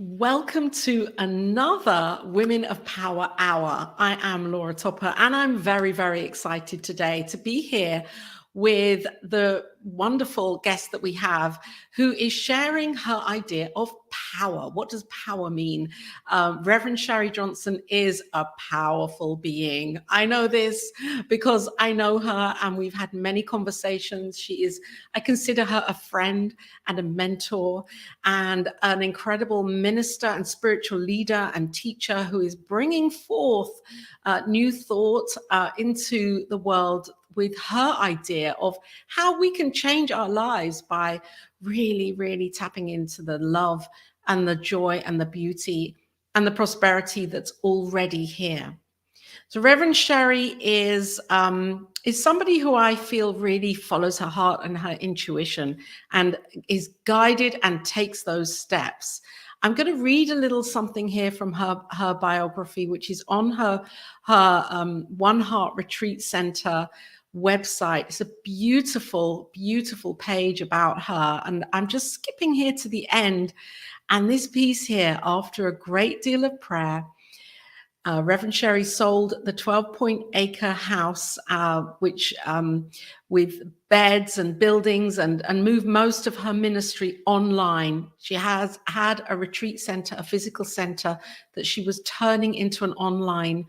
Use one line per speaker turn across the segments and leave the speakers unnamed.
Welcome to another Women of Power Hour. I am Laura Topper, and I'm very, very excited today to be here with the wonderful guest that we have, who is sharing her idea of power. What does power mean? Reverend Sharri Johnson is a powerful being. I know this because I know her and we've had many conversations. I consider her a friend and a mentor and an incredible minister and spiritual leader and teacher who is bringing forth new thought into the world with her idea of how we can change our lives by really, really tapping into the love and the joy and the beauty and the prosperity that's already here. So Reverend Sharri is somebody who I feel really follows her heart and her intuition and is guided and takes those steps. I'm going to read a little something here from her biography, which is on her One Heart Retreat Center website. It's a beautiful, beautiful page about her. And I'm just skipping here to the end. And this piece here, after a great deal of prayer, Reverend Sharri sold the 12-acre house, which with beds and buildings, and moved most of her ministry online. She has had a retreat center, a physical center that she was turning into an online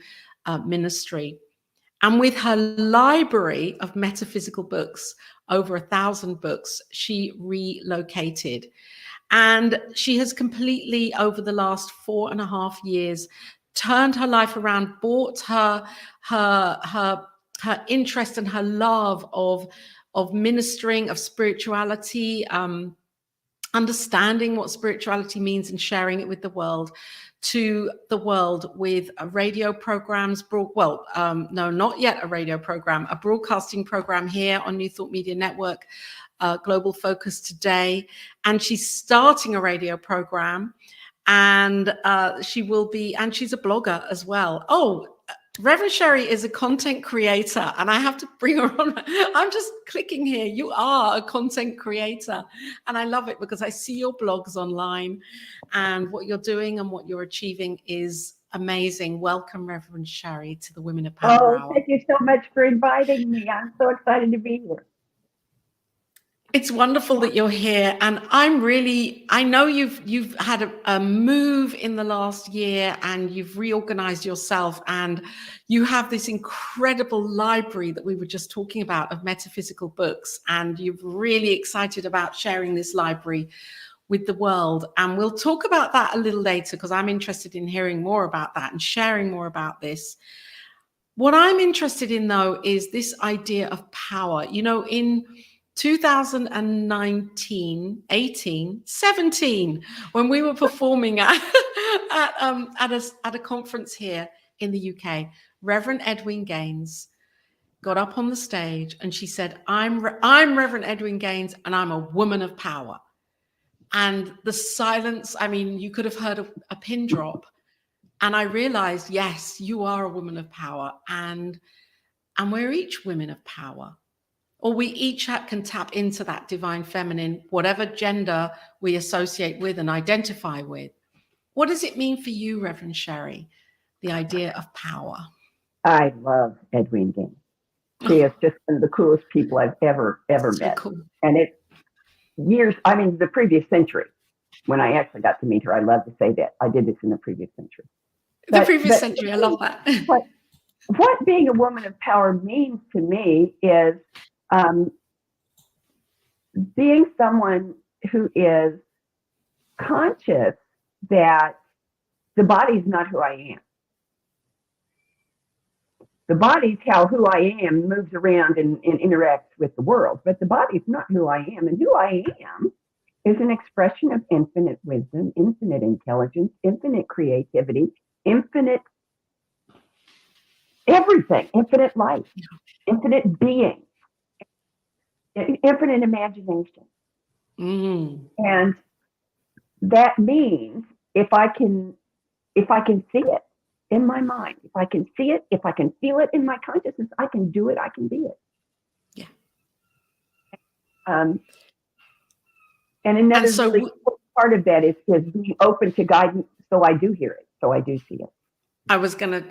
ministry. And with her library of metaphysical books, over 1,000 books, she relocated. And she has completely, over the last 4.5 years, turned her life around, brought her interest and her love of ministering, of spirituality, understanding what spirituality means and sharing it with the world, to the world with radio programs. No, not yet a radio program, a broadcasting program here on New Thought Media Network, Global Focus Today. And she's starting a radio program, and she's a blogger as well. Oh, Reverend Sharri is a content creator, and I have to bring her on. I'm just clicking here. You are a content creator, and I love it because I see your blogs online, and what you're doing and what you're achieving is amazing. Welcome, Reverend Sharri, to the Women of Power Hour.
Thank you so much for inviting me. I'm so excited to be here.
It's wonderful that you're here, and I know you've had a move in the last year, and you've reorganized yourself, and you have this incredible library that we were just talking about of metaphysical books, and you're really excited about sharing this library with the world. And we'll talk about that a little later, because I'm interested in hearing more about that and sharing more about this. What I'm interested in, though, is this idea of power. You know, in 2019, 18, 17, when we were performing at a conference here in the UK, Reverend Edwin Gaines got up on the stage and she said, I'm Reverend Edwin Gaines, and I'm a woman of power. And the silence, I mean, you could have heard a pin drop. And I realized, yes, you are a woman of power, and we're each women of power. Or we each can tap into that divine feminine, whatever gender we associate with and identify with. What does it mean for you, Reverend Sharri, the idea of power?
I love Edwin Gaines. She is just one of the coolest people I've ever met.
Cool.
And it's the previous century, when I actually got to meet her. I love to say that. I did this in the previous century.
Previous century, I love that.
What being a woman of power means to me is being someone who is conscious that the body's not who I am. The body's who I am moves around and interacts with the world, but the body's not who I am. And who I am is an expression of infinite wisdom, infinite intelligence, infinite creativity, infinite everything, infinite life, infinite being. Infinite imagination. And that means if I can see it in my mind, if I can see it, if I can feel it in my consciousness, I can do it, I can be it.
Yeah.
And another really important part of that is being open to guidance. So I do hear it. So I do see it.
I was gonna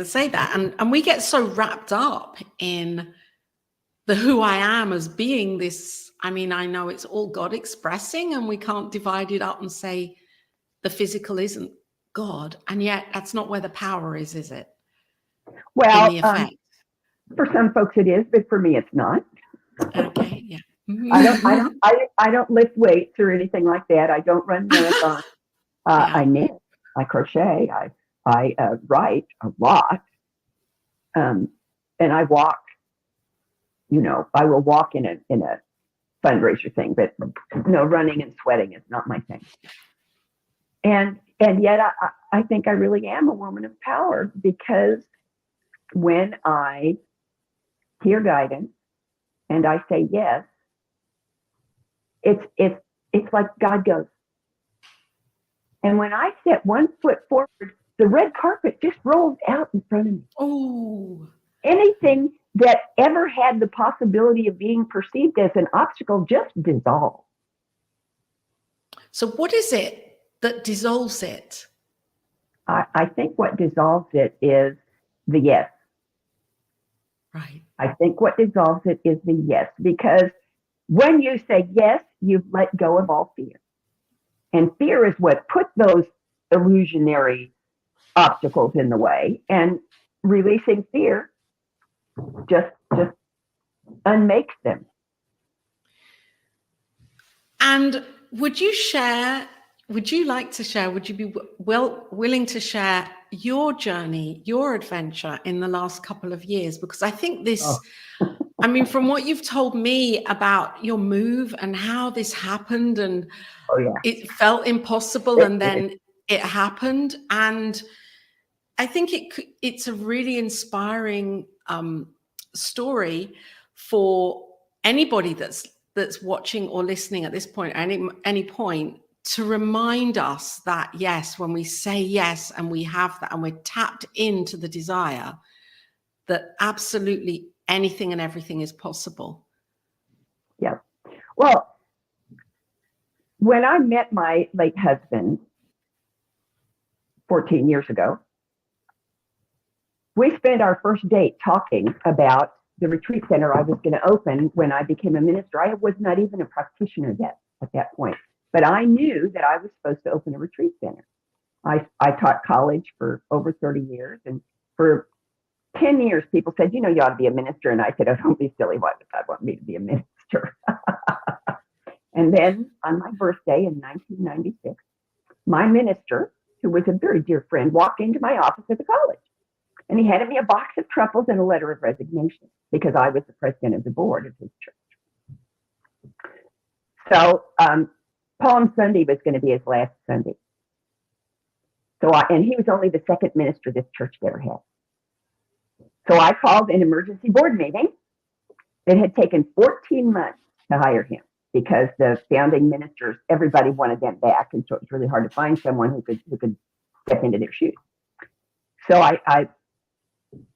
say that, and we get so wrapped up in the who I am as being this. I mean, I know it's all God expressing, and we can't divide it up and say the physical isn't God, and yet that's not where the power is it?
Well,
In the effect.
for some folks it is, but for me it's not.
Okay, yeah.
I don't lift weights or anything like that. I don't run marathons.
Yeah.
I knit, I crochet, I write a lot, and I walk. You know, I will walk in a fundraiser thing, but no, running and sweating is not my thing. And yet I think I really am a woman of power, because when I hear guidance and I say yes, it's like God goes. And when I set one foot forward, the red carpet just rolls out in front of me.
Oh.
Anything that ever had the possibility of being perceived as an obstacle just dissolves.
So what is it that dissolves it?
I think what dissolves it is the yes.
Right.
I think what dissolves it is the yes, because when you say yes, you've let go of all fear. And fear is what put those illusionary obstacles in the way, and releasing fear just unmakes them.
And would you like to share, would you be willing to share your journey, your adventure in the last couple of years? Because I think this, I mean, from what you've told me about your move and how this happened, and it felt impossible, and then it happened. And I think it's a really inspiring story for anybody that's watching or listening at this point, any point, to remind us that yes, when we say yes and we have that and we're tapped into the desire, that absolutely anything and everything is possible.
Yeah. Well, when I met my late husband 14 years ago, we spent our first date talking about the retreat center I was going to open when I became a minister. I was not even a practitioner yet at that point, but I knew that I was supposed to open a retreat center. I taught college for over 30 years, and for 10 years, people said, you know, you ought to be a minister. And I said, oh, don't be silly. Why would God want me to be a minister? And then on my birthday in 1996, my minister, who was a very dear friend, walked into my office at the college. And he handed me a box of truffles and a letter of resignation, because I was the president of the board of his church. So Palm Sunday was going to be his last Sunday. And he was only the second minister this church ever had. So I called an emergency board meeting. It had taken 14 months to hire him, because the founding ministers, everybody wanted them back. And so it was really hard to find someone who could step into their shoes. So I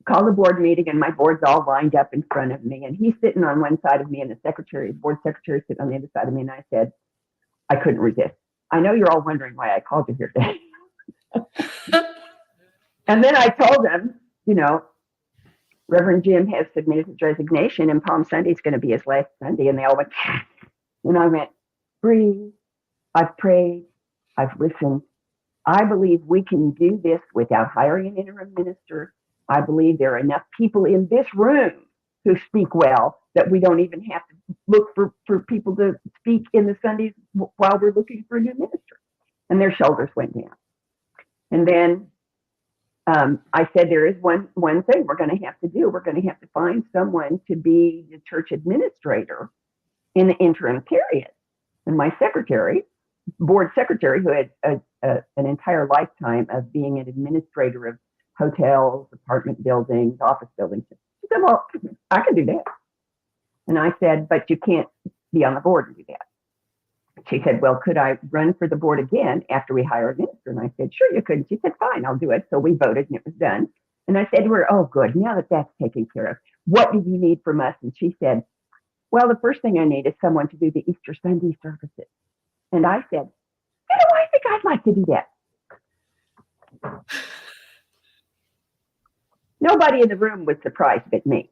called the board meeting, and my board's all lined up in front of me, and he's sitting on one side of me, and the board secretary sitting on the other side of me. And I said, I couldn't resist. I know you're all wondering why I called you here today. And then I told them, you know, Reverend Jim has submitted his resignation, and Palm Sunday is going to be his last Sunday. And they all went, and I went, breathe. I've prayed. I've listened. I believe we can do this without hiring an interim minister. I believe there are enough people in this room who speak well that we don't even have to look for people to speak in the Sundays while we're looking for a new minister. And their shoulders went down. And then I said, there is one thing we're going to have to do. We're going to have to find someone to be the church administrator in the interim period. And my secretary, board secretary, who had an entire lifetime of being an administrator of hotels, apartment buildings, office buildings, she said, well, I can do that. And I said, but you can't be on the board and do that. She said, well, could I run for the board again after we hire a minister? And I said, sure, you could. And she said, fine, I'll do it. So we voted, and it was done. And I said to her, oh, good. Now that that's taken care of, what do you need from us? And she said, well, the first thing I need is someone to do the Easter Sunday services. And I said, I think I'd like to do that. Nobody in the room was surprised but me.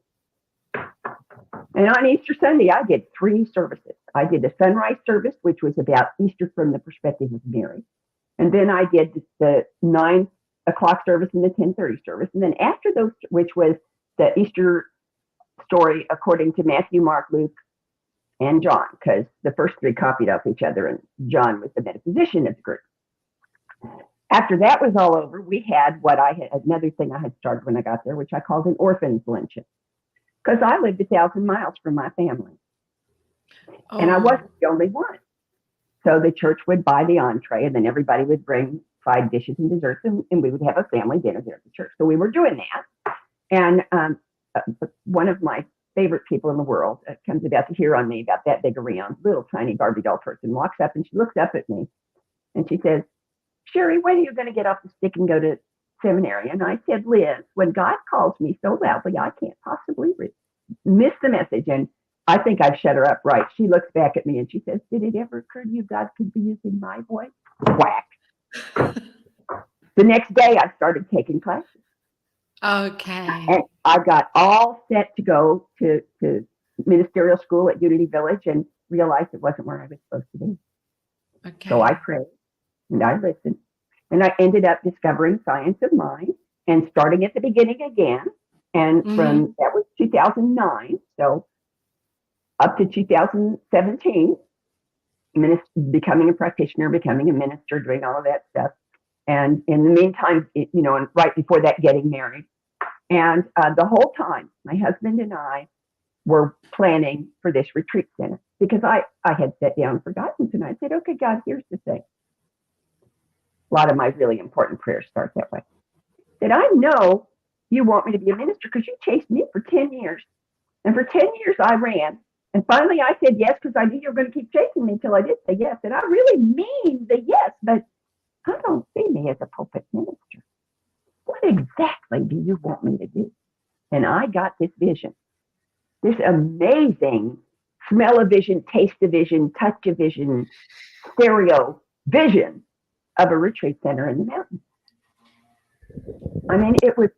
And on Easter Sunday, I did 3 services. I did the sunrise service, which was about Easter from the perspective of Mary. And then I did the 9 o'clock service and the 10:30 service. And then after those, which was the Easter story according to Matthew, Mark, Luke, and John, because the first 3 copied off each other, and John was the metaphysician of the group. After that was all over, we had another thing I had started when I got there, which I called an orphan's luncheon, because I lived 1,000 miles from my family. Oh. And I wasn't the only one. So the church would buy the entree, and then everybody would bring side dishes and desserts, and we would have a family dinner there at the church. So we were doing that. And one of my favorite people in the world comes about to hear on me, about that big around, little tiny Barbie doll person, walks up and she looks up at me and she says, Sharri, when are you going to get off the stick and go to seminary? And I said, Liz, when God calls me so loudly, I can't possibly miss the message. And I think I've shut her up right. She looks back at me and she says, did it ever occur to you God could be using my voice? Whack. The next day I started taking classes.
Okay.
And I got all set to go to ministerial school at Unity Village and realized it wasn't where I was supposed to be. Okay. So I prayed and I listened. And I ended up discovering science of mind and starting at the beginning again. And from that was 2009. So up to 2017, becoming a practitioner, becoming a minister, doing all of that stuff. And in the meantime, and right before that, getting married. And the whole time, my husband and I were planning for this retreat center, because I had sat down for guidance and I said, okay, God, here's the thing. A lot of my really important prayers start that way. That I know you want me to be a minister because you chased me for 10 years. And for 10 years I ran. And finally I said yes because I knew you were going to keep chasing me until I did say yes. And I really mean the yes, but I don't see me as a pulpit minister. What exactly do you want me to do? And I got this vision, this amazing smell of vision, taste of vision, touch of vision, stereo vision of a retreat center in the mountains. I mean, it was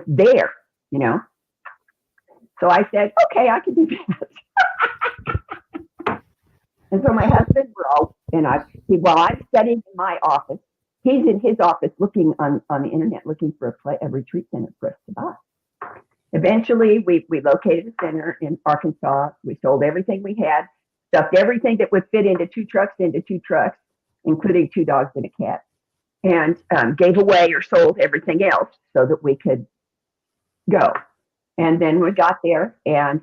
there, So I said, okay, I can do that. And so my husband, while I'm studying in my office, he's in his office looking on the internet, looking for a retreat center for us to buy. Eventually, we located a center in Arkansas. We sold everything we had, stuffed everything that would fit into two trucks, including 2 dogs and a cat, and gave away or sold everything else so that we could go. And then we got there and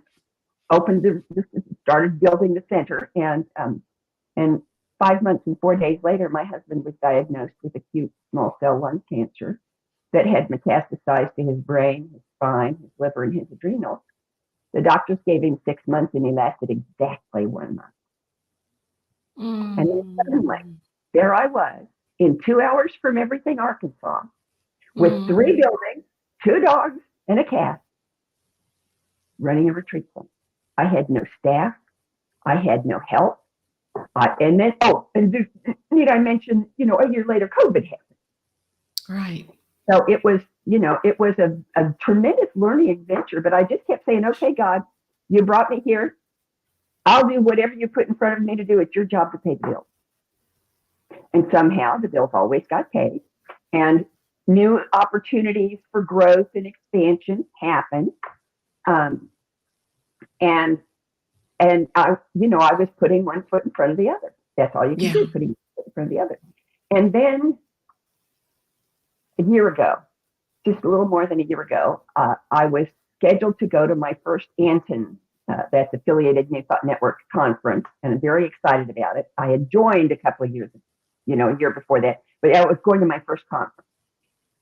started building the center. And 5 months and 4 days later, my husband was diagnosed with acute small cell lung cancer that had metastasized to his brain, his spine, his liver, and his adrenals. The doctors gave him 6 months, and he lasted exactly 1 month. And then suddenly, there I was, in 2 hours from everything, Arkansas, with 3 buildings, 2 dogs, and a cat, running a retreat center. I had no staff. I had no help. And then, need I mention, a year later, COVID happened.
Right.
So it was a tremendous learning adventure, but I just kept saying, okay, God, you brought me here. I'll do whatever you put in front of me to do. It's your job to pay the bills. And somehow the bills always got paid, and new opportunities for growth and expansion happened. And I was putting one foot in front of the other. That's all you can do, putting one foot in front of the other. And then a year ago, just a little more than a year ago, I was scheduled to go to my first Anton, that's Affiliated Network conference, and I'm very excited about it. I had joined a couple of years, a year before that, but I was going to my first conference.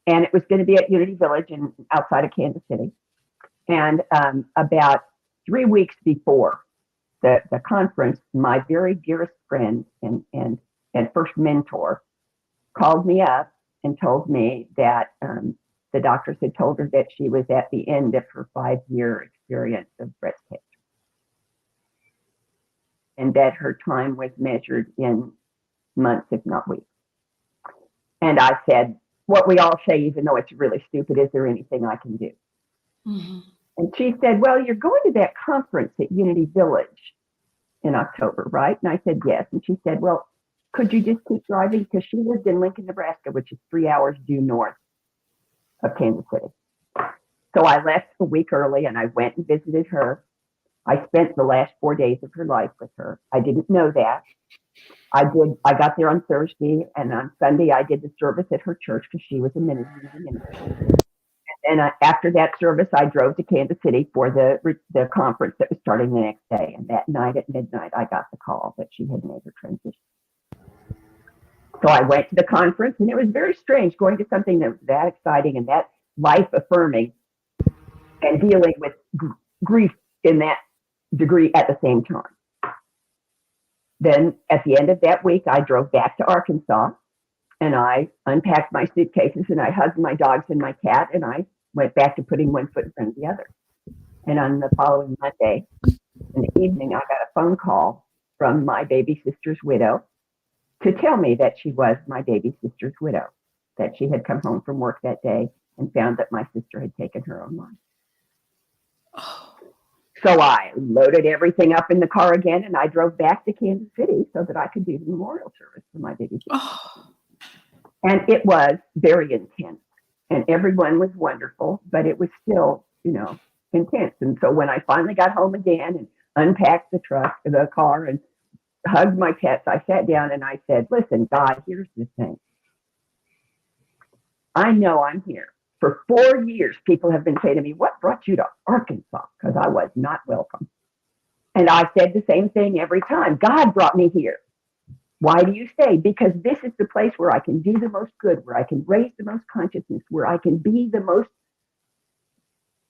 And it was going to be at Unity Village outside of Kansas City. And about 3 weeks before the conference, my very dearest friend and first mentor called me up and told me that the doctors had told her that she was at the end of her 5-year experience of breast cancer. and that her time was measured in months, if not weeks. And I said, what we all say, even though it's really stupid, is there anything I can do?
Mm-hmm.
And she said, well, you're going to that conference at Unity Village in October, right? And I said, yes. And she said, well, could you just keep driving? Because she lived in Lincoln, Nebraska, which is 3 hours due north of Kansas City. So I left a week early and I went and visited her. I spent the last 4 days of her life with her. I didn't know that. I got there on Thursday, and on Sunday I did the service at her church because she was a minister. And after that service, I drove to Kansas City for the conference that was starting the next day. And that night at midnight, I got the call that she had made her transition. So I went to the conference, and it was very strange going to something that was that exciting and that life affirming and dealing with grief in that degree at the same time. Then at the end of that week, I drove back to Arkansas, and I unpacked my suitcases, and I hugged my dogs and my cat, and I went back to putting one foot in front of the other. And on the following Monday in the evening, I got a phone call from my baby sister's widow to tell me that she was my baby sister's widow, that she had come home from work that day and found that my sister had taken her own life.
Oh.
So I loaded everything up in the car again, and I drove back to Kansas City so that I could do the memorial service for my baby sister.
Oh.
And it was very intense, and everyone was wonderful, but it was still, intense. And so when I finally got home again and unpacked the car and hugged my pets, I sat down and I said, listen, God, here's the thing. I know I'm here. For 4 years, people have been saying to me, what brought you to Arkansas? Because I was not welcome. And I said the same thing every time. God brought me here. Why do you stay? Because this is the place where I can do the most good, where I can raise the most consciousness, where I can be the most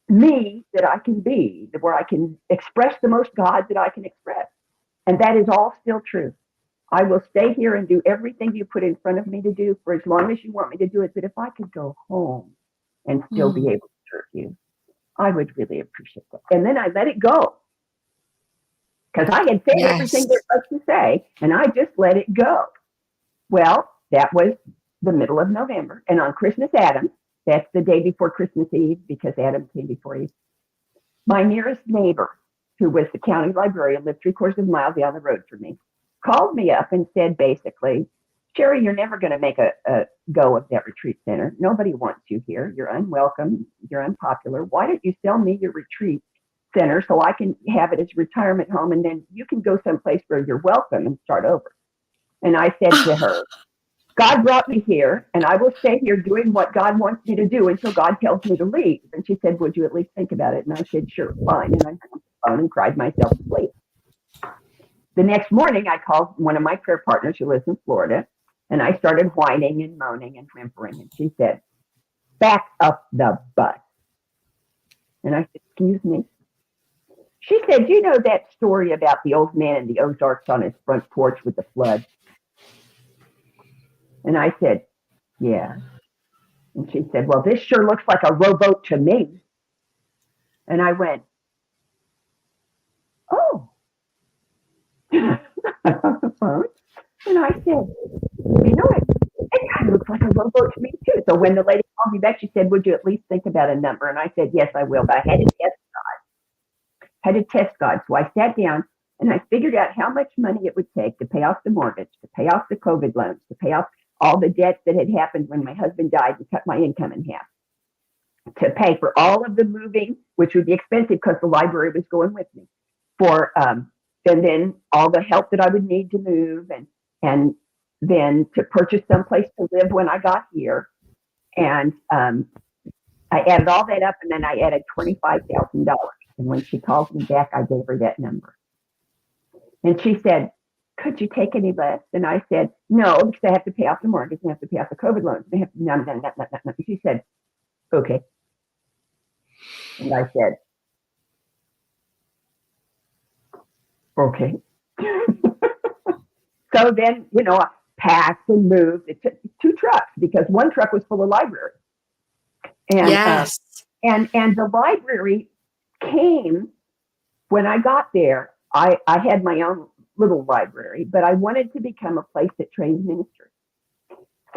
me that I can be, where I can express the most God that I can express. And that is all still true. I will stay here and do everything you put in front of me to do for as long as you want me to do it. But if I could go home and still be able to serve you, I would really appreciate that. And then I let it go. Because I had said everything there was to say, and I just let it go. Well, that was the middle of November. And on Christmas Adams, that's the day before Christmas Eve, because Adam came before Eve, my nearest neighbor, who was the county librarian, lived 3/4 of a mile down the road from me, called me up and said basically, Sharri, you're never going to make a go of that retreat center. Nobody wants you here. You're unwelcome. You're unpopular. Why don't you sell me your retreat center so I can have it as a retirement home, and then you can go someplace where you're welcome and start over. And I said to her, God brought me here, and I will stay here doing what God wants me to do until God tells me to leave. And she said, would you at least think about it? And I said, sure, fine. And I hung up the phone and cried myself to sleep. The next morning, I called one of my prayer partners who lives in Florida, and I started whining and moaning and whimpering. And she said, back up the bus. And I said, excuse me. She said, you know that story about the old man in the Ozarks on his front porch with the flood? And I said, yeah. And she said, well, this sure looks like a rowboat to me. And I went, oh. And I said, you know, it kind of looks like a rowboat to me too. So when the lady called me back, she said, would you at least think about a number? And I said, yes, I will. But I had to test God. So I sat down and I figured out how much money it would take to pay off the mortgage, to pay off the COVID loans, to pay off all the debts that had happened when my husband died and cut my income in half, to pay for all of the moving, which would be expensive because the library was going with me, for and then all the help that I would need to move, and then to purchase someplace to live when I got here. And I added all that up, and then I added $25,000. And when she called me back, I gave her that number. And she said, could you take any less? And I said, no, because I have to pay off the mortgage, and I have to pay off the COVID loans. I have to, no. She said, okay. And I said, okay. So then, I packed and moved. It took 2 trucks because one truck was full of library. And,
yes.
And the library came when I got there. I had my own little library, but I wanted to become a place that trains ministers.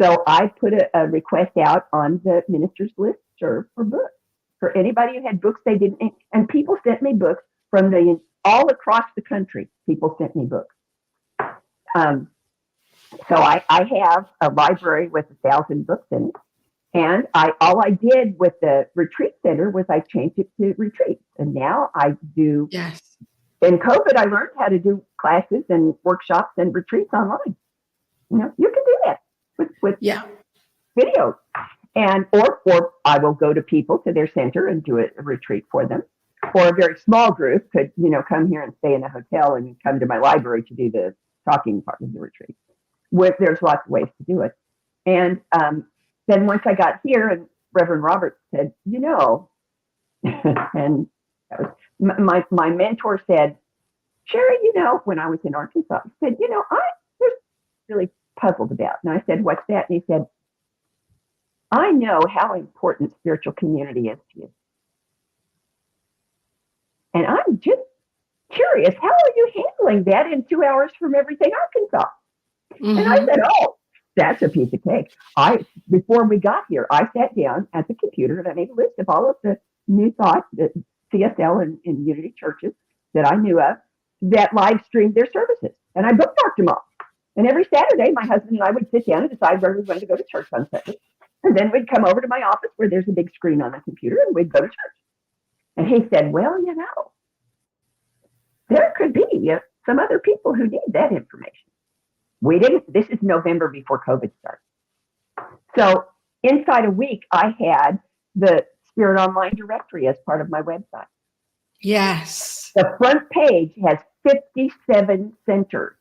So I put a request out on the ministers list for books, for anybody who had books they didn't, and people sent me books from all across the country. People sent me books. So I have a library with 1,000 books in it. And all I did with the retreat center was I changed it to retreats. And now I do.
Yes.
In COVID, I learned how to do classes and workshops and retreats online. You know, you can do that with videos. And or I will go to people to their center and do a retreat for them. Or a very small group could, come here and stay in a hotel and come to my library to do the talking part of the retreat. There's lots of ways to do it. And then once I got here, and Reverend Robert said, and that was, my mentor said, Sharri, when I was in Arkansas, he said, I was really puzzled about. And I said, what's that? And he said, I know how important spiritual community is to you. And I'm just curious, how are you handling that in 2 hours from everything Arkansas? Mm-hmm. And I said, oh, that's a piece of cake. Before we got here, I sat down at the computer and I made a list of all of the new thoughts that CSL and Unity churches that I knew of that live streamed their services. And I bookmarked them all. And every Saturday, my husband and I would sit down and decide where we wanted to go to church on Sunday. And then we'd come over to my office where there's a big screen on the computer and we'd go to church. And he said, well, there could be some other people who need that information. We didn't. This is November before COVID started. So inside a week, I had the Spirit Online directory as part of my website.
Yes.
The front page has 57 centers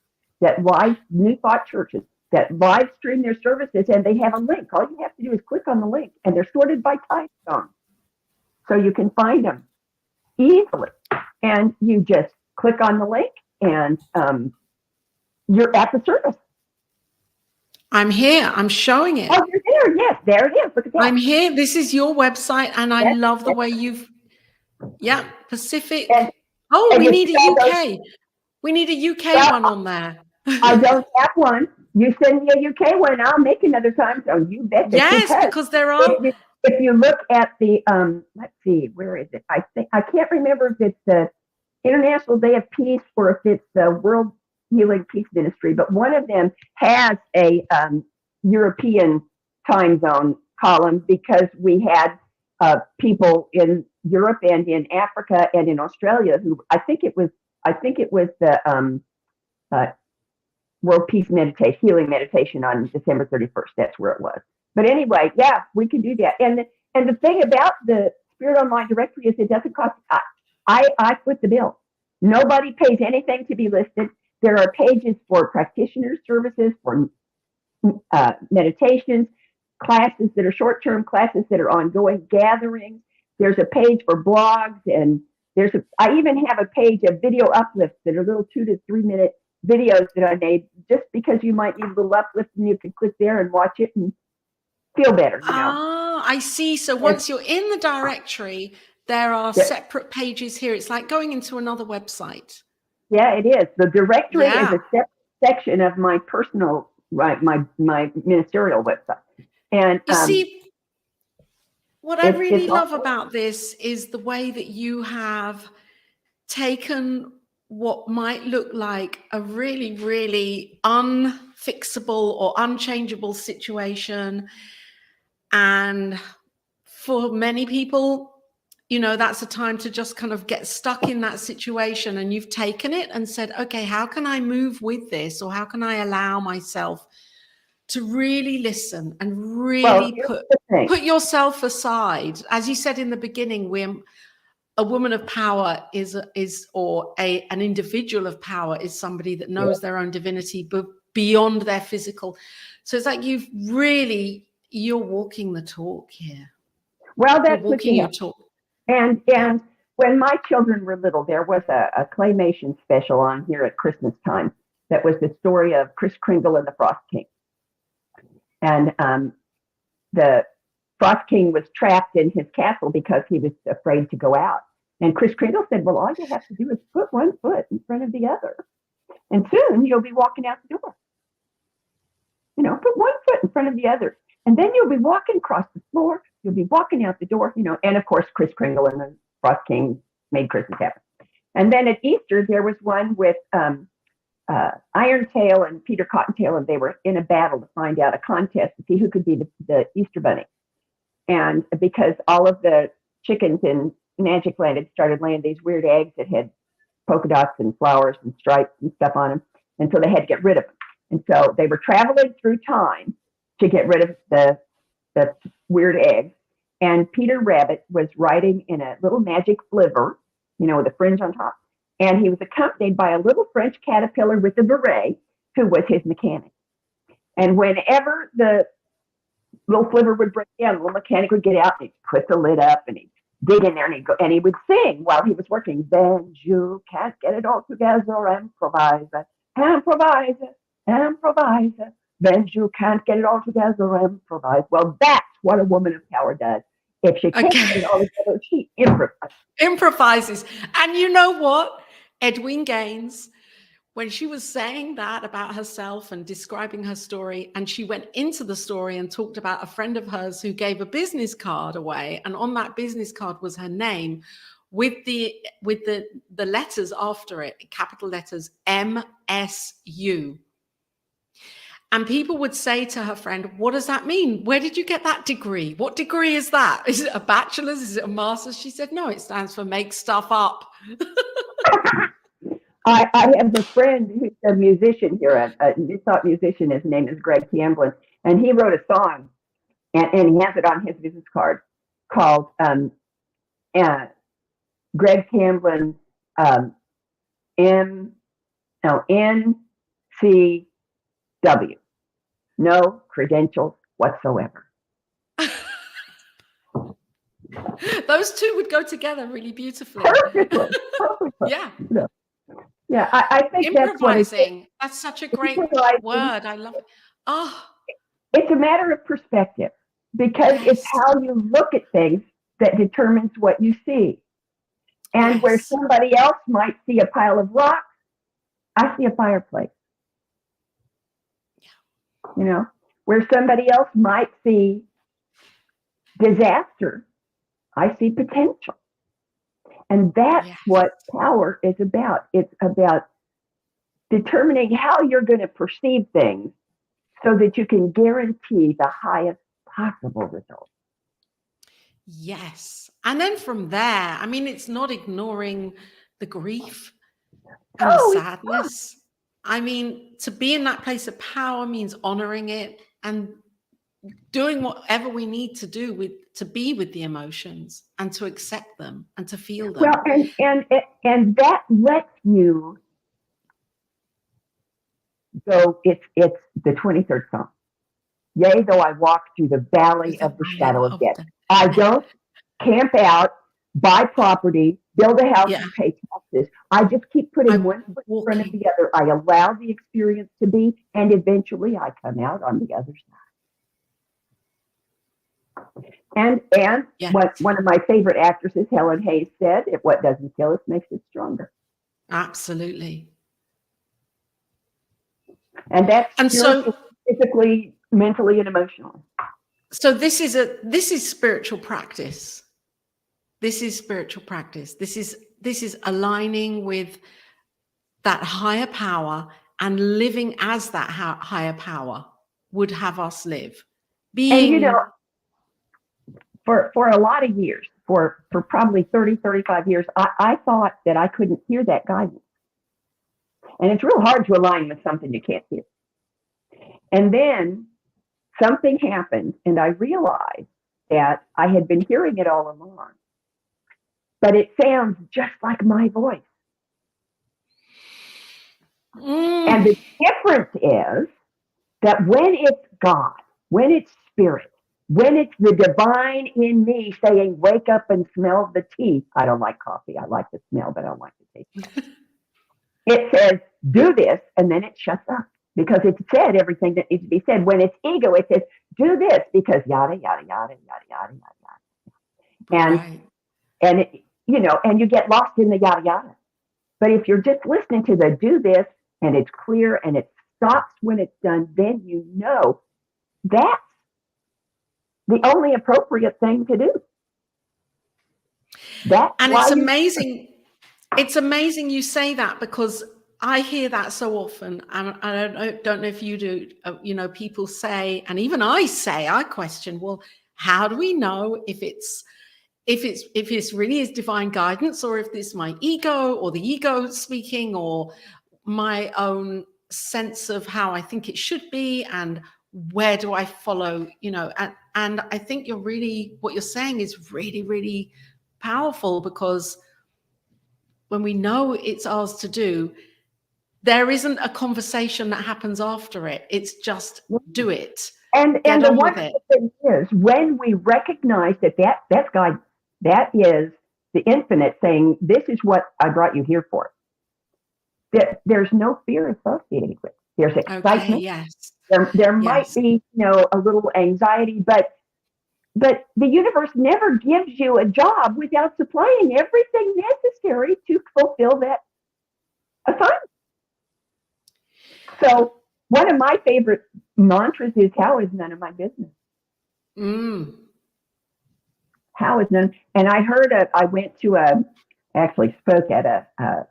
New Thought churches that live stream their services, and they have a link. All you have to do is click on the link, and they're sorted by time zone. So you can find them easily. And you just click on the link, and you're at the service.
I'm here. I'm showing it.
Oh, you're there. Yes, there it is. Look at that.
I'm here. This is your website, and I love the way Pacific. We need a UK. We need a UK one on there.
I don't have one. You send me a UK one, and I'll make another time. So you bet.
Yes, because there are.
If you look at the, let's see, where is it? I can't remember if it's the International Day of Peace or if it's the World Healing Peace Ministry, but one of them has a European time zone column because we had people in Europe and in Africa and in Australia who I think it was the World Peace Healing Meditation on December 31st. That's where it was. But anyway, we can do that. And the thing about the Spirit Online directory is it doesn't cost. I foot the bill. Nobody pays anything to be listed. There are pages for practitioner services, for meditations, classes that are short-term, classes that are ongoing, gatherings. There's a page for blogs, and I even have a page of video uplifts that are little 2 to 3 minute videos that I made just because you might need a little uplift and you can click there and watch it and feel better.
I see. So once you're in the directory, there are separate pages here. It's like going into another website. Yeah,
it is. The directory is a separate section of my personal, my ministerial website. And
you see, what I really love about this is the way that you have taken what might look like a really, really unfixable or unchangeable situation. And for many people, that's a time to just kind of get stuck in that situation. And you've taken it and said, okay, how can I move with this? Or how can I allow myself to really listen and really put yourself aside? As you said in the beginning, a woman of power an individual of power is somebody that knows their own divinity, but beyond their physical. So it's like you're walking the talk here.
Well, that's walking your talk. And when my children were little, there was a claymation special on here at Christmas time that was the story of Kris Kringle and the Frost King. And the Frost King was trapped in his castle because he was afraid to go out. And Kris Kringle said, well, all you have to do is put one foot in front of the other. And soon you'll be walking out the door. You know, put one foot in front of the other. And then you'll be walking across the floor. You'll be walking out the door, you know, and of course, Kris Kringle and the Frost King made Christmas happen. And then at Easter, there was one with Irontail and Peter Cottontail, and they were in a battle to find out, a contest to see who could be the Easter Bunny. And because all of the chickens in Magic Land had started laying these weird eggs that had polka dots and flowers and stripes and stuff on them. And so they had to get rid of them. And so they were traveling through time to get rid of the weird eggs. And Peter Rabbit was riding in a little magic flivver, you know, with a fringe on top. And he was accompanied by a little French caterpillar with a beret, who was his mechanic. And whenever the little flivver would break down, the little mechanic would get out and he'd put the lid up and he'd dig in there and he'd go, and he would sing while he was working. Then you can't get it all together, improvise, improvise, improvise. Then you can't get it all together, improvise. Well, that's what a woman of power does. If she can't get it all together, she
improvises. And you know what? Edwin Gaines, when she was saying that about herself and describing her story, and she went into the story and talked about a friend of hers who gave a business card away, and on that business card was her name with the letters after it, capital letters, MSU. And people would say to her friend, what does that mean? Where did you get that degree? What degree is that? Is it a bachelor's? Is it a master's? She said, no, it stands for make stuff up.
I have a friend who's a musician here, a New Thought musician. His name is Greg Camblin, and he wrote a song, and he has it on his business card called Greg Camblin NCW. No credentials whatsoever.
Those two would go together really beautifully.
Perfectly.
Yeah.
Yeah, I think
improvising. That's such a great word. I love it. Oh,
it's a matter of perspective, because it's how you look at things that determines what you see. And where somebody else might see a pile of rocks, I see a fireplace. You know, where somebody else might see disaster, I see potential. And that's what power is about. It's about determining how you're going to perceive things so that you can guarantee the highest possible result.
Yes. And then from there, I mean, it's not ignoring the grief and the sadness. I mean, to be in that place of power means honoring it and doing whatever we need to do to be with the emotions and to accept them and to feel them.
Well, and that lets you go. It's the 23rd Psalm. Yea, though I walk through the valley of the shadow of death, I don't camp out, buy property, build a house, and pay taxes. I just keep putting one foot in front of the other. I allow the experience to be, and eventually I come out on the other side. And what one of my favorite actresses, Helen Hayes, said, if what doesn't kill us makes it stronger.
Absolutely.
And that's so physically, mentally, and emotionally.
So this is spiritual practice. This is spiritual practice. This is aligning with that higher power and living as that higher power would have us live.
And you know, for a lot of years, for probably 30, 35 years, I thought that I couldn't hear that guidance. And it's real hard to align with something you can't hear. And then something happened, and I realized that I had been hearing it all along. But it sounds just like my voice. And the difference is that when it's God, when it's spirit, when it's the divine in me saying, wake up and smell the tea. I don't like coffee. I like the smell, but I don't like the taste. It says, do this, and then it shuts up because it's said everything that needs to be said. When it's ego, it says, do this because yada, yada, yada, yada, yada, yada, yada. And you know, and you get lost in the yada, yada. But if you're just listening to the do this, and it's clear and it stops when it's done, then you know that's the only appropriate thing to do.
And it's amazing. It's amazing you say that, because I hear that so often. I don't know if you do. You know, people say, and even I say, I question, well, how do we know if it's really is divine guidance, or if this is my ego, or the ego speaking, or my own sense of how I think it should be, and where do I follow? You know, and I think what you're saying is really, really powerful, because when we know it's ours to do, there isn't a conversation that happens after it. It's just do it.
And the wonderful thing is, when we recognize that's God, that is the infinite saying, this is what I brought you here for. That there's no fear associated with it. There's excitement.
Okay, yes.
There might be, a little anxiety, but the universe never gives you a job without supplying everything necessary to fulfill that assignment. So one of my favorite mantras is, how is none of my business? How is none? And I actually spoke at a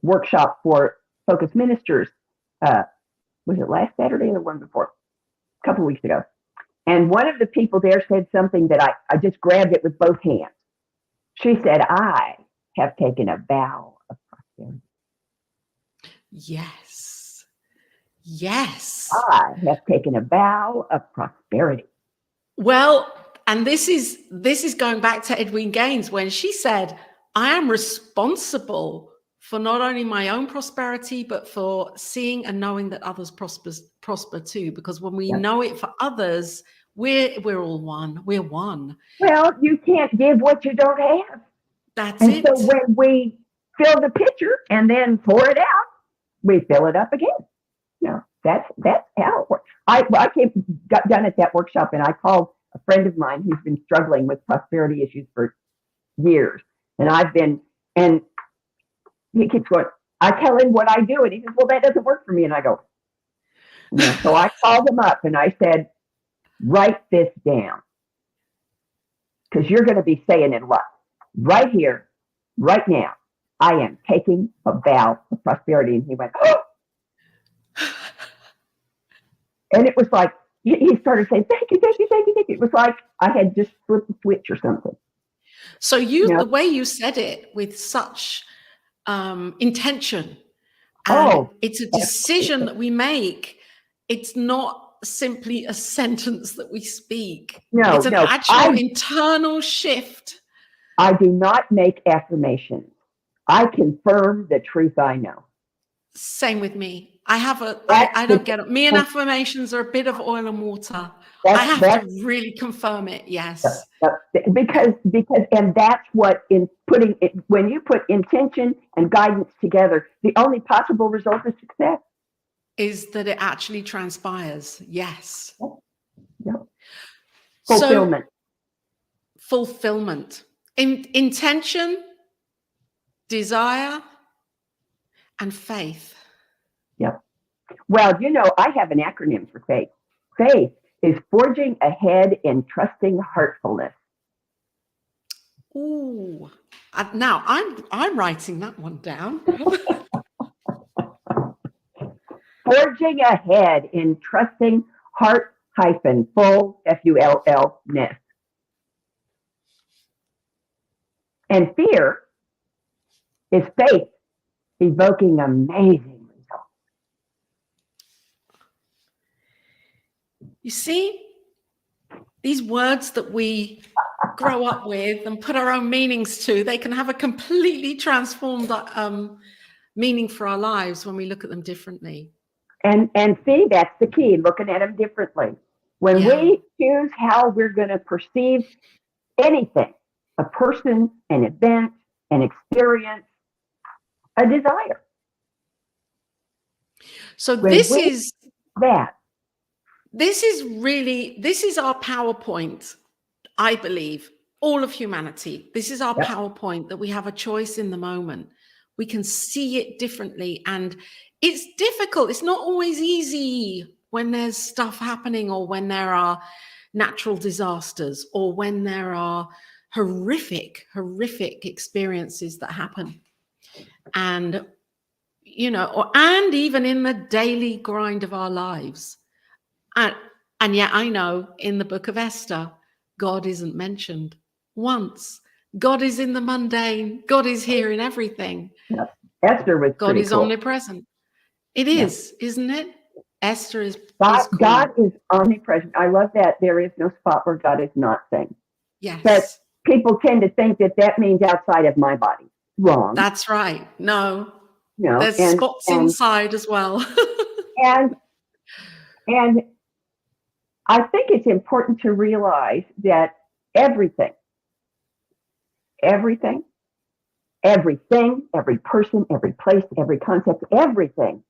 workshop for focus ministers. Was it last Saturday or the one before? A couple of weeks ago. And one of the people there said something that I just grabbed it with both hands. She said, I have taken a vow of prosperity.
Yes. Yes.
I have taken a vow of prosperity.
Well, and this is going back to Edwene Gaines, when she said, I am responsible for not only my own prosperity, but for seeing and knowing that others prosper too. Because when we know it for others, we're all one. We're one.
Well, you can't give what you don't have.
That's it.
And so when we fill the pitcher and then pour it out, we fill it up again. That's how it works. I got done at that workshop, and I called a friend of mine who's been struggling with prosperity issues for years. And he keeps going, I tell him what I do, and he says, well, that doesn't work for me. And I go, no. So I called him up and I said, write this down, because you're going to be saying it a lot. Right here, right now, I am taking a vow of prosperity. And he went, oh. And it was like, he started saying, thank you, thank you, thank you, thank you. It was like I had just flipped a switch or something.
So the way you said it with such intention, and it's a decision that we make. It's not simply a sentence that we speak. It's an actual internal shift.
I do not make affirmations. I confirm the truth I know. Same
with me. I don't get it. Me and affirmations are a bit of oil and water. I have to really confirm it. Yes.
Because and that's what when you put intention and guidance together, the only possible result is success.
Is that it actually transpires. Yes.
Yep.
Fulfillment. Intention, desire, and faith.
Yep. Well, I have an acronym for faith. Faith is forging ahead in trusting heartfulness.
Ooh. Now I'm writing that one down.
Forging ahead in trusting heart-full, F-U-L-L-ness. And fear is faith evoking amazing results.
You see, these words that we grow up with and put our own meanings to, they can have a completely transformed meaning for our lives when we look at them differently.
And see, that's the key, looking at them differently. When we choose how we're going to perceive anything, a person, an event, an experience, a desire.
So this is our PowerPoint, I believe, all of humanity. This is our PowerPoint, that we have a choice in the moment. We can see it differently. And it's difficult. It's not always easy when there's stuff happening, or when there are natural disasters, or when there are horrific experiences that happen. And, and even in the daily grind of our lives. And yet I know in the book of Esther, God isn't mentioned once. God is in the mundane. God is here in everything.
Yeah. Esther was
God is
cool.
Omnipresent. It is, isn't it? Esther is
God,
cool.
God is omnipresent. I love that. There is no spot where God is not thing.
Yes.
But people tend to think that means outside of my body. Wrong.
That's right. No.
No.
There's spots inside as well.
and I think it's important to realize that everything, every person, every place, every concept, everything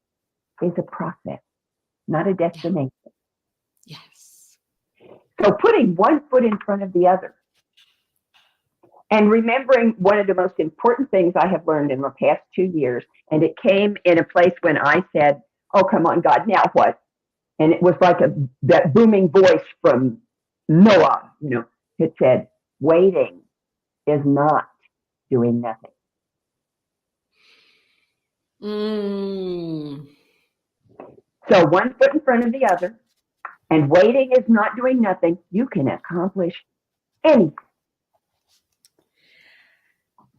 is a process, not a destination.
Yes.
So putting one foot in front of the other, and remembering one of the most important things I have learned in the past 2 years, and it came in a place when I said, oh, come on, God, now what? And it was like that booming voice from Noah, it said, waiting is not doing nothing. So one foot in front of the other, and waiting is not doing nothing. You can accomplish anything.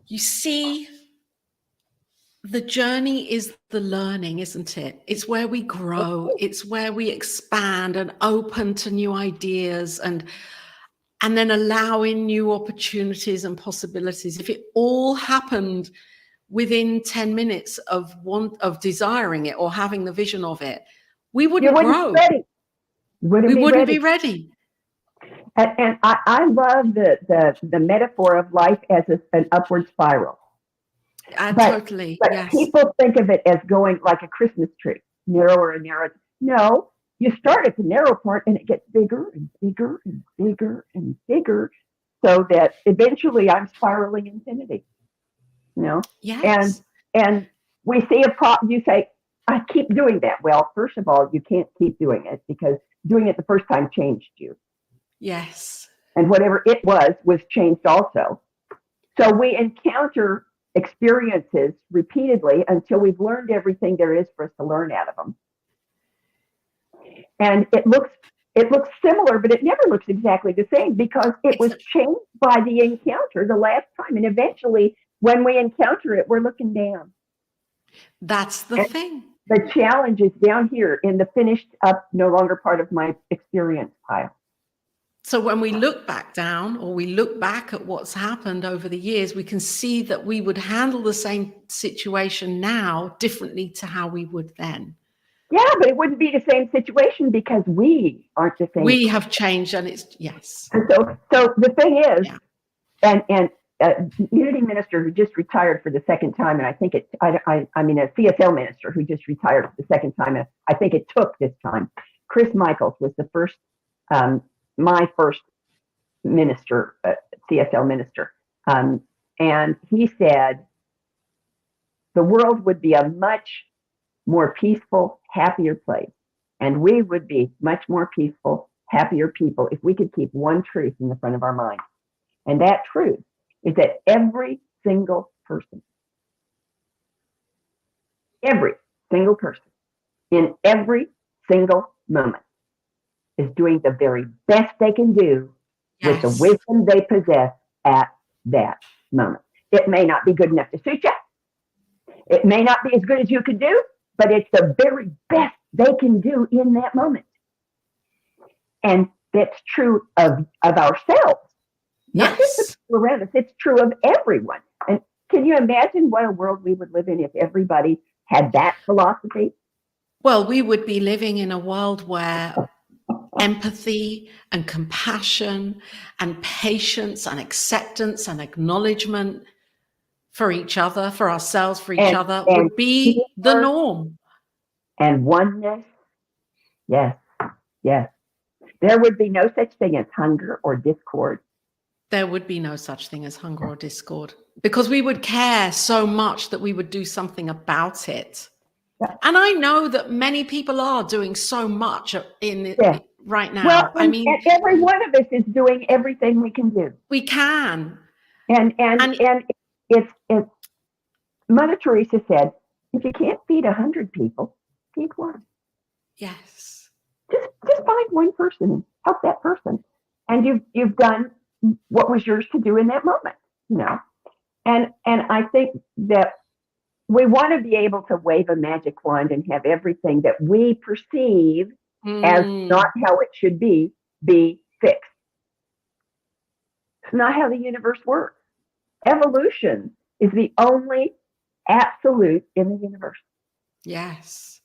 You see, the journey is the learning, isn't it? It's where we grow. It's where we expand and open to new ideas, and then allow in new opportunities and possibilities. If it all happened within 10 minutes of desiring it or having the vision of it, we wouldn't grow. We wouldn't be ready.
And I love the metaphor of life as an upward spiral. But
yes.
People think of it as going like a Christmas tree, narrower and narrower. No, you start at the narrow part and it gets bigger and bigger and bigger and bigger, so that eventually I'm spiraling infinity.
Yes.
And we see a problem. You say, I keep doing that. Well, first of all, you can't keep doing it, because doing it the first time changed you.
Yes.
And whatever it was changed also. So we encounter experiences repeatedly until we've learned everything there is for us to learn out of them. And it looks similar, but it never looks exactly the same, because it was changed by the encounter the last time. And eventually, when we encounter it, we're looking down.
That's the thing.
The challenge is down here in the finished up, no longer part of my experience pile.
So when we look back down, or we look back at what's happened over the years, we can see that we would handle the same situation now differently to how we would then.
Yeah, but it wouldn't be the same situation, because we aren't the same.
We have changed, and it's, yes.
And so the thing is, and Unity minister who just retired for the second time, and I think a CSL minister who just retired for the second time, and I think it took this time. Chris Michaels was the first, my first minister, CSL minister, and he said the world would be a much more peaceful, happier place, and we would be much more peaceful, happier people if we could keep one truth in the front of our mind. And that truth is that every single person in every single moment is doing the very best they can do with the wisdom they possess at that moment. It may not be good enough to suit you. It may not be as good as you could do, but it's the very best they can do in that moment. And that's true of ourselves. Not just the people around us, it's true of everyone. And can you imagine what a world we would live in if everybody had that philosophy?
Well, we would be living in a world where empathy and compassion and patience and acceptance and acknowledgement for each other, for ourselves, for each other, would be the norm.
And oneness. Yes. There would be no such thing as hunger or discord.
There would be no such thing as hunger or discord. because we would care so much that we would do something about it.
Yeah.
And I know that many people are doing so much in
Yeah.
right now.
Well,
I mean,
and every one of us is doing everything we can do.
we can.
And
And
it's Mother Teresa said, if you can't feed 100 people, feed one.
yes.
Just find one person and help that person. And you've done what was yours to do in that moment, you know. And I think that we want to be able to wave a magic wand and have everything that we perceive as not how it should be fixed. It's not how the universe works. Evolution is the only absolute in the universe.
Yes.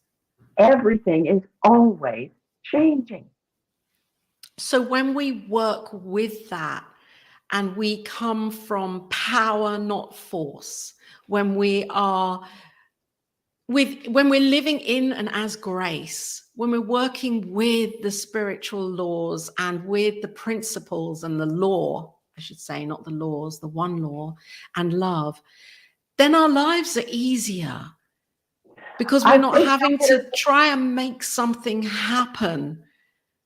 Everything is always changing.
So when we work with that and we come from power, not force, when we're living in and as grace, when we're working with the spiritual laws and with the principles and the law, I should say, not the laws, the one law and love, then our lives are easier because we're not having to try and make something happen.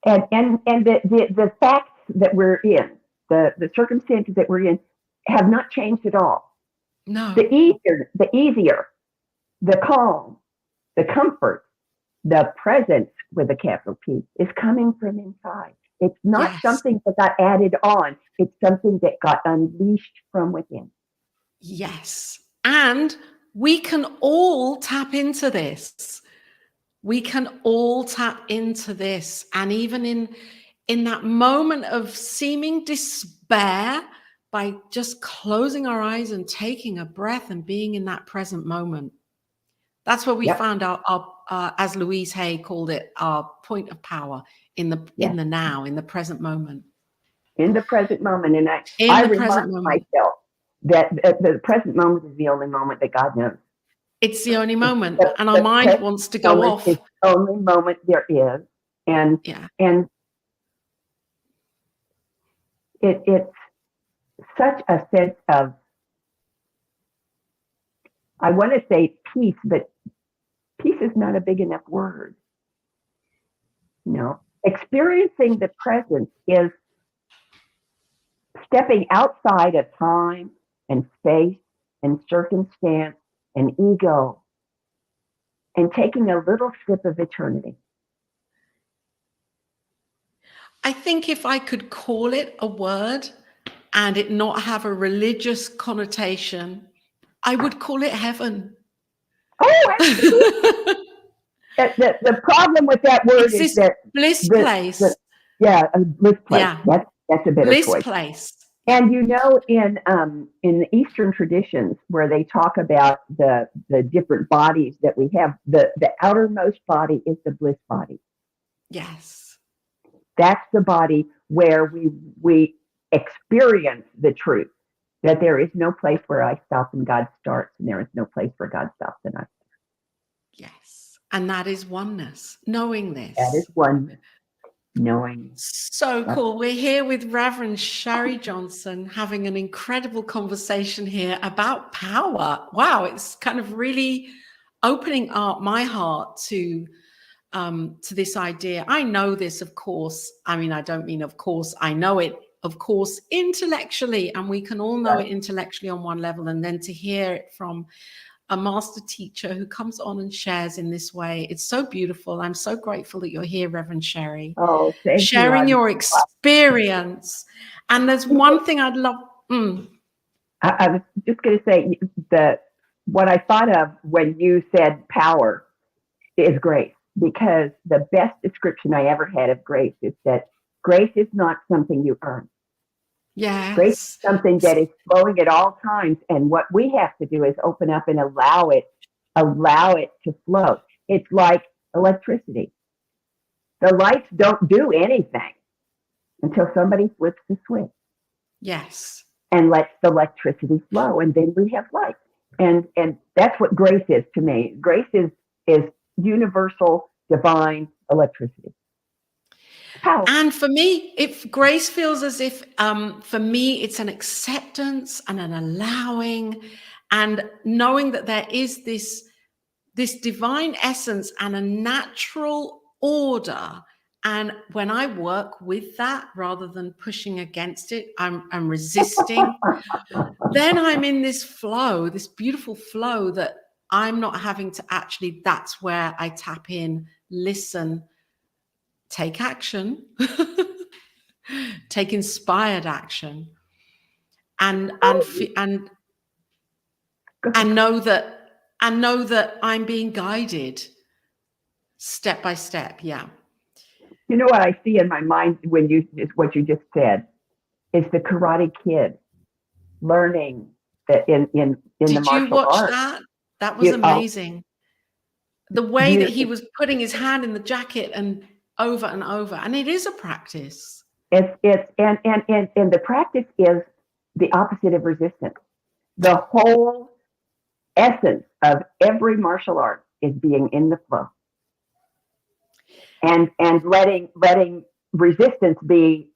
And the facts that we're in, the circumstances that we're in, have not changed at all.
No.
The easier, the calm, the comfort, the presence with a capital P is coming from inside. It's not something that got added on. It's something that got unleashed from within.
Yes. And we can all tap into this. We can all tap into this. And even in that moment of seeming despair, by just closing our eyes and taking a breath and being in that present moment. That's where we found our as Louise Hay called it, our point of power in the now, in the present moment.
In the present moment. And I remind myself that the present moment is the only moment that God knows.
It's the only moment, and our mind wants to go off.
It's the only moment there is, and it's such a sense of, I want to say peace, but peace is not a big enough word. No, experiencing the present is stepping outside of time and space and circumstance and ego and taking a little sip of eternity.
I think if I could call it a word and it not have a religious connotation, I would call it heaven.
Oh, the problem with that word is that
bliss place.
A bliss place. Yeah. That's a better
bliss
choice.
Place.
And you know, in the Eastern traditions where they talk about the different bodies that we have, the outermost body is the bliss body.
Yes.
That's the body where we experience the truth, that there is no place where I stop and God starts, and there is no place where God stops and I start.
Yes. And that is oneness, knowing this.
That is oneness. Knowing.
So cool. We're here with Reverend Sharri Johnson having an incredible conversation here about power. Wow, it's kind of really opening up my heart to this idea. I know this, of course. I mean, I don't mean of course. I know it, of course, intellectually, and we can all know it intellectually on one level, and then to hear it from a master teacher who comes on and shares in this way. It's so beautiful. I'm so grateful that you're here, Reverend Sharri.
Oh, thank you.
Sharing your experience. And there's one thing I'd love.
I was just going to say that what I thought of when you said power is grace, because the best description I ever had of grace is that grace is not something you earn.
Yes.
Grace is something that is flowing at all times, and what we have to do is open up and allow it to flow. It's like electricity. The lights don't do anything until somebody flips the switch.
Yes.
And lets the electricity flow, and then we have light. And that's what grace is to me. Grace is universal, divine electricity. How?
And for me, if grace feels as if, for me, it's an acceptance and an allowing, and knowing that there is this divine essence and a natural order. And when I work with that, rather than pushing against it, I'm resisting. Then I'm in this flow, this beautiful flow that I'm not having to actually, that's where I tap in, listen, take action, take inspired action, and know that I'm being guided step by step. Yeah.
You know what I see in my mind when what you just said is the Karate Kid learning that in the
Did you
martial
watch
arts.
that? That was amazing. The way that he was putting his hand in the jacket and over, and it is a practice.
And the practice is the opposite of resistance. The whole essence of every martial art is being in the flow, and letting resistance be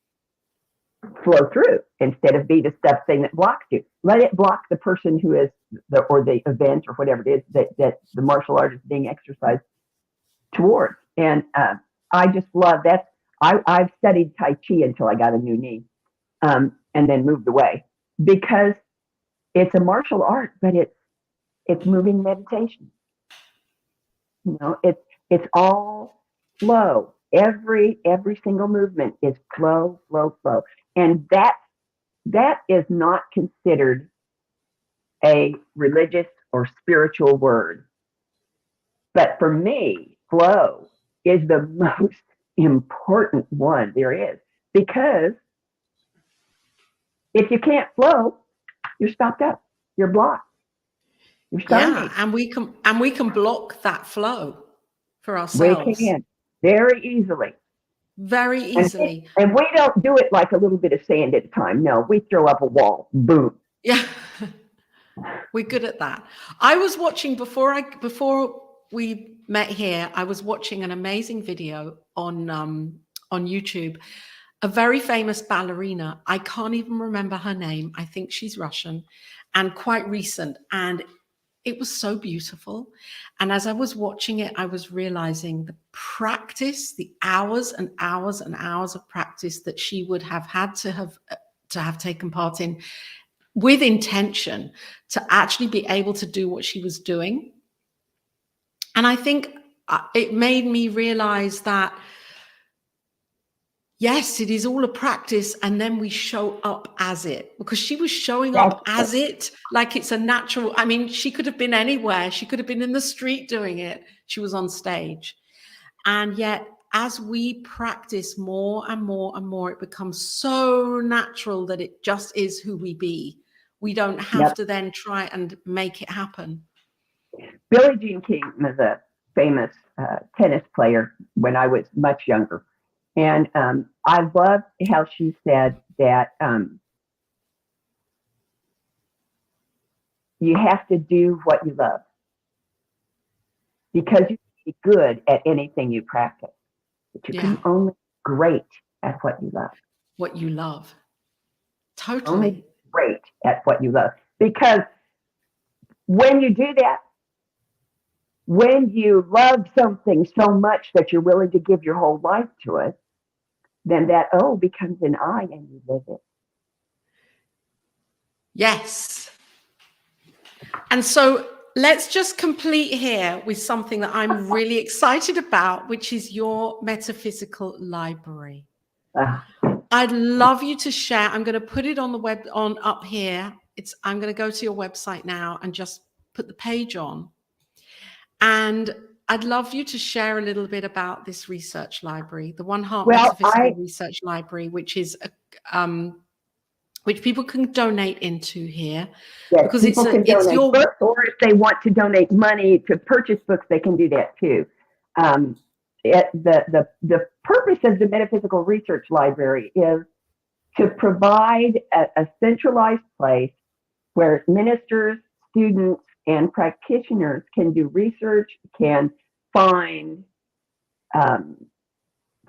flow through instead of be the stuff thing that blocks you. Let it block the person who is the event or whatever it is that the martial art is being exercised towards. And I just love that. I've studied Tai Chi until I got a new knee, and then moved away, because it's a martial art, but it's moving meditation. You know, it's all flow. Every single movement is flow, flow, flow. And that is not considered a religious or spiritual word. But for me, flow is the most important one there is, because if you can't flow, you're stopped up, you're blocked, you're stagnated.
Yeah, and we can block that flow for ourselves.
We can very easily.
Very easily.
And we don't do it like a little bit of sand at a time. No, we throw up a wall. Boom.
Yeah. We're good at that. I was watching before we met here, I was watching an amazing video on YouTube. A very famous ballerina. I can't even remember her name. I think she's Russian and quite recent. And it was so beautiful. And as I was watching it, I was realizing the practice, the hours and hours and hours of practice that she would have had to have taken part in with intention to actually be able to do what she was doing. And I think it made me realize that, yes, it is all a practice, and then we show up as it, because she was showing up as it, like it's a natural. I mean, she could have been anywhere. She could have been in the street doing it. She was on stage. And yet, as we practice more and more and more, it becomes so natural that it just is who we be. We don't have to then try and make it happen.
Billie Jean King was a famous tennis player when I was much younger. And I loved how she said that you have to do what you love, because you can be good at anything you practice, but you can only be great at what you love.
What you love. Totally.
Only great at what you love. Because when you do that, when you love something so much that you're willing to give your whole life to it, then that O becomes an I and you live it.
Yes. And so let's just complete here with something that I'm really excited about, which is your metaphysical library. I'd love you to share. I'm going to put it on the web up here. I'm going to go to your website now and just put the page on. And I'd love you to share a little bit about this research library, the One Heart Metaphysical Research Library, which is which people can donate into here.
Yes,
because
people can donate
your
books, or if they want to donate money to purchase books, they can do that too. The purpose of the Metaphysical Research Library is to provide a centralized place where ministers, students, and practitioners can do research, can find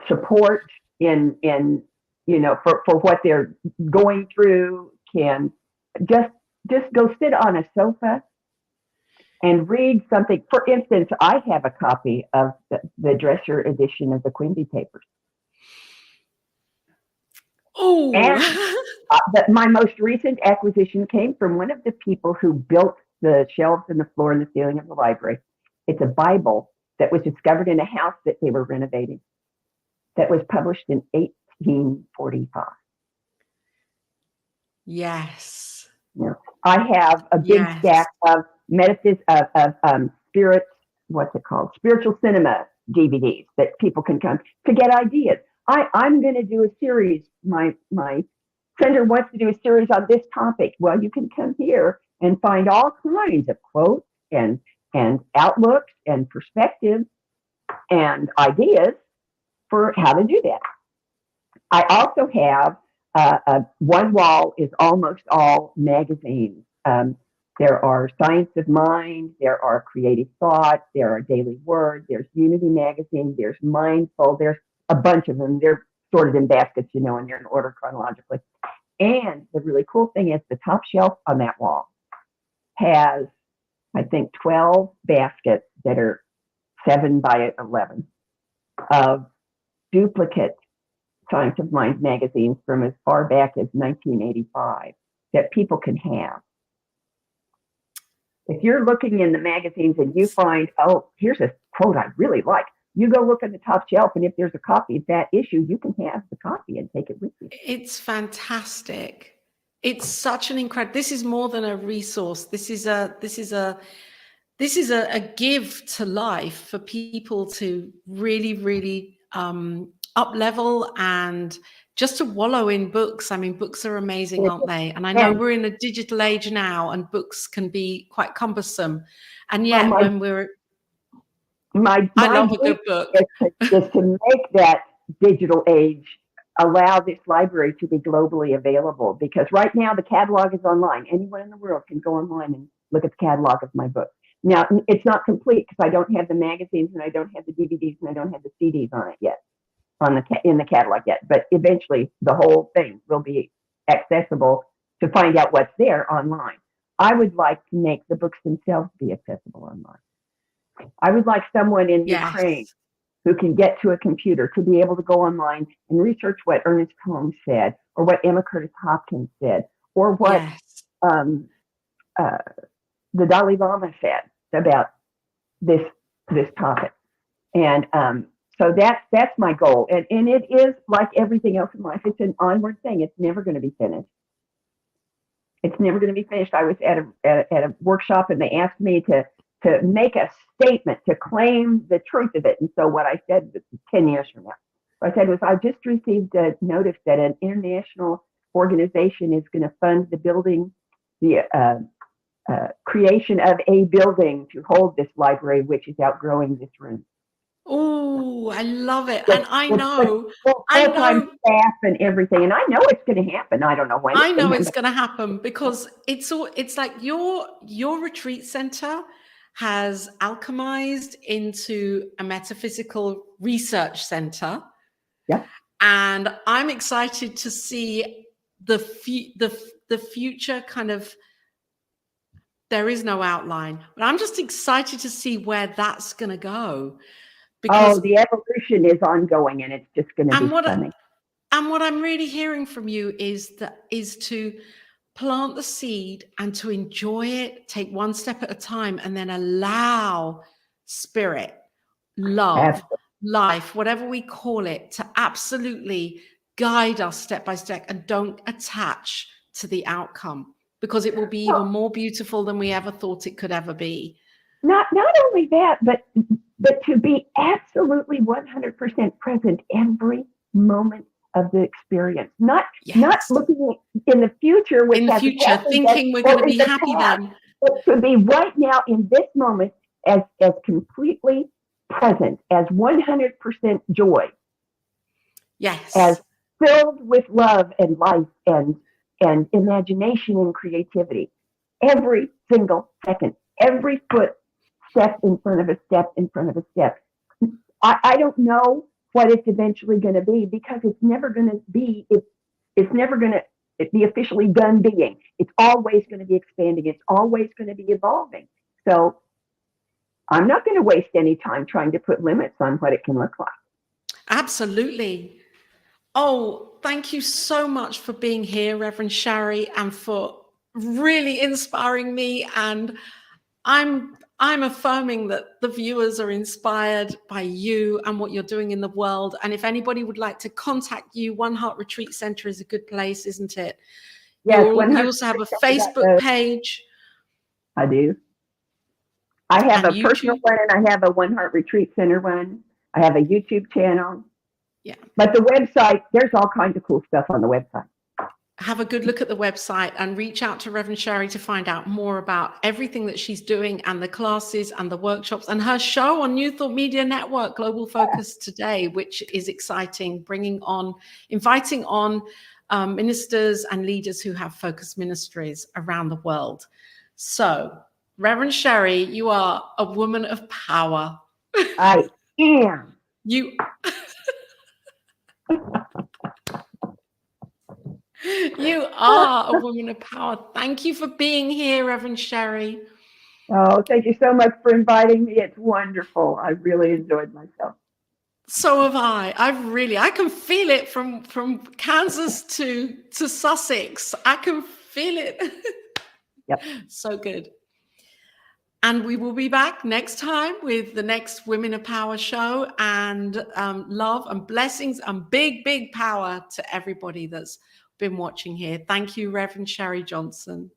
support in for what they're going through, can just go sit on a sofa and read something. For instance, I have a copy of the Dresser edition of the Quimby Papers.
Oh,
And but my most recent acquisition came from one of the people who built the shelves and the floor and the ceiling of the library. It's a Bible that was discovered in a house that they were renovating, that was published in 1845.
yes.
Yeah. I have a big stack of spirit, what's it called? Spiritual cinema DVDs that people can come to get ideas. I'm going to do a series. My sender wants to do a series on this topic. Well, you can come here and find all kinds of quotes and outlooks and perspectives and ideas for how to do that. I also have one wall is almost all magazines. There are Science of Mind, there are Creative Thought, there are Daily Word, there's Unity Magazine, there's Mindful, there's a bunch of them. They're sorted in baskets, and they're in order chronologically. And the really cool thing is the top shelf on that wall has, I think, 12 baskets that are 7 by 11 of duplicate Science of Mind magazines from as far back as 1985 that people can have. If you're looking in the magazines and you find, oh, here's a quote I really like, you go look at the top shelf, and if there's a copy of that issue, you can have the copy and take it with you.
It's fantastic. It's such an incredible, this is more than a resource. This is a give to life for people to really, really up level and just to wallow in books. I mean, books are amazing, aren't they? And I know we're in a digital age now, and books can be quite cumbersome. And yet, when we're I love a good book.
Is to make that digital age allow this library to be globally available, because right now the catalog is online. Anyone in the world can go online and look at the catalog of my book. Now, it's not complete because I don't have the magazines and I don't have the DVDs and I don't have the CDs on it yet, in the catalog yet. But eventually the whole thing will be accessible to find out what's there online. I would like to make the books themselves be accessible online. I would like someone in Ukraine who can get to a computer to be able to go online and research what Ernest Combs said, or what Emma Curtis Hopkins said, or what the Dalai Lama said about this topic. And so that's my goal. And it is like everything else in life. It's an onward thing. It's never going to be finished. It's never going to be finished. I was at a workshop, and they asked me to make a statement, to claim the truth of it. And so what I said 10 years from now, what I said was, I just received a notice that an international organization is going to fund the building, the creation of a building to hold this library, which is outgrowing this room.
Oh, I love it.
But,
and I know
full-time staff and everything. And I know it's going to happen. I don't know when.
I know it's going to happen, because it's like your retreat center has alchemized into a metaphysical research center.
Yeah.
And I'm excited to see the future kind of, there is no outline, but I'm just excited to see where that's going to go.
Because the evolution is ongoing, and it's just going to be stunning.
And what I'm really hearing from you is to plant the seed and to enjoy it, take one step at a time, and then allow spirit, love, life, whatever we call it, to absolutely guide us step by step, and don't attach to the outcome, because it will be even more beautiful than we ever thought it could ever be.
Not only that, but to be absolutely 100% present every moment of the experience, not looking in the future,
thinking we're going to be happy then,
but to be right now in this moment as completely present, as 100% joy, as filled with love and life and imagination and creativity, every single second, every step in front of a step in front of a step. I don't know what it's eventually going to be, because it's never going to be, it's never going to be officially done being. It's always going to be expanding. It's always going to be evolving. So I'm not going to waste any time trying to put limits on what it can look like.
Absolutely. Oh, thank you so much for being here, Reverend Sharri, and for really inspiring me. And I'm affirming that the viewers are inspired by you and what you're doing in the world. And if anybody would like to contact you, One Heart Retreat Center is a good place, isn't it?
Yes,
you also have a Facebook page.
I do. I have
and
a personal one, and I have a One Heart Retreat Center one. I have a YouTube channel.
Yeah.
But the website, there's all kinds of cool stuff on the website.
Have a good look at the website and reach out to Reverend Sharri to find out more about everything that she's doing, and the classes and the workshops, and her show on New Thought Media Network, Global Focus Today, which is exciting, inviting on ministers and leaders who have focus ministries around the world. So, Reverend Sharri, you are a woman of power.
I am.
You You are a woman of power. Thank you for being here, Reverend Sharri.
Oh, thank you so much for inviting me. It's wonderful. I really enjoyed myself.
So have I. I can feel it from Kansas to Sussex. I can feel it.
Yep.
So good. And we will be back next time with the next Women of Power show, and love and blessings and big power to everybody that's been watching here. Thank you, Reverend Sharri Johnson.